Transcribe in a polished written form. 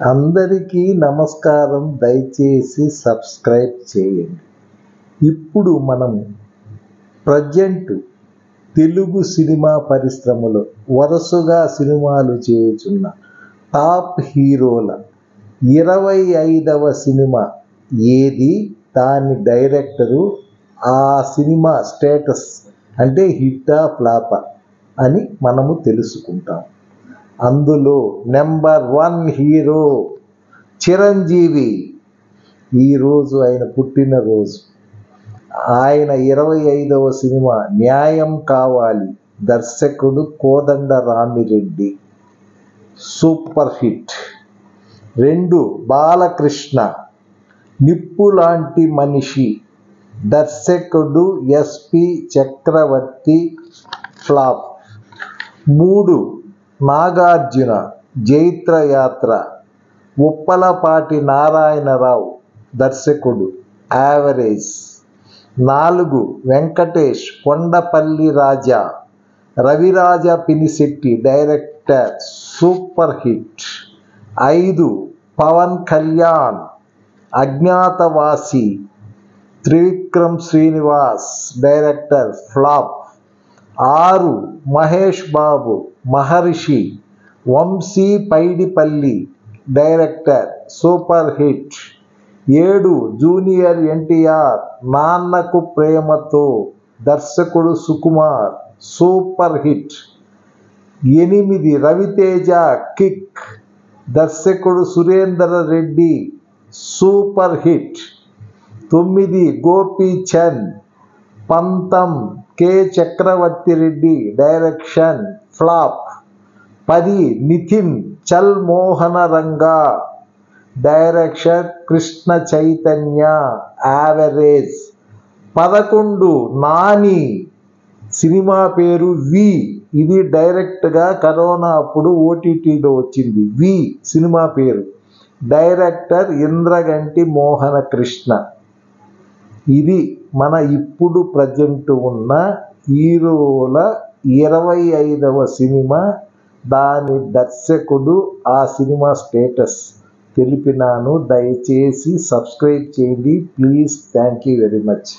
అందరికీ నమస్కారం. దయచేసి సబ్స్క్రైబ్ చేయండి. ఇప్పుడు మనం ప్రజెంట్ తెలుగు సినిమా పరిశ్రమలో వరుసగా సినిమాలు చేయుచున్న టాప్ హీరోల 25వ సినిమా ఏది, దాని డైరెక్టరు, ఆ సినిమా స్టేటస్ అంటే హిట్టా ఫ్లాపా అని మనము తెలుసుకుంటాం. అందులో నెంబర్ 1 హీరో చిరంజీవి. ఈరోజు ఆయన పుట్టినరోజు. ఆయన 25వ సినిమా న్యాయం కావాలి. దర్శకుడు కోదండరామిరెడ్డి. Super hit. 2 బాలకృష్ణ నిప్పు లాంటి మనిషి. దర్శకుడు ఎస్పి చక్రవర్తి. ఫ్లాప్. 3 నాగార్జున జైత్రయాత్ర. ఉప్పలపాటి నారాయణరావు దర్శకుడు. Average. 4 Venkatesh Kondapalli Raja. Raviraja Pinisetty director. Super hit. 5 Pawan Kalyan Agnyaathavaasi. Trivikram Srinivas director. Flop. 6 Mahesh Babu Maharshi. Vamshi Paidipally director. Super hit. 7 junior NTR Nannaku Prematho. దర్శకుడు Sukumar. Super hit. 8 Ravi Teja Kick. దర్శకుడు Surender Reddy. Super hit. 9 Gopichand. Pantham K Chakravarthy Reddy direction. Flop. 10 Nithiin Chal Mohana Ranga. Direction Krishna Chaitanya. Average. 11 Nani. Cinema పేరు వి. ఇది డైరెక్ట్గా కరోనా అప్పుడు ఓటీటీలో వచ్చింది. వి సినిమా పేరు. డైరెక్టర్ ఇంద్రగంటి మోహన కృష్ణ. ఇది మన ఇప్పుడు ప్రజెంట్ ఉన్న హీరోల 25వ సినిమా. దాని దర్శకుడు, ఆ సినిమా స్టేటస్ తెలిపినాను. దయచేసి సబ్స్క్రైబ్ చేయండి please. Thank you very much.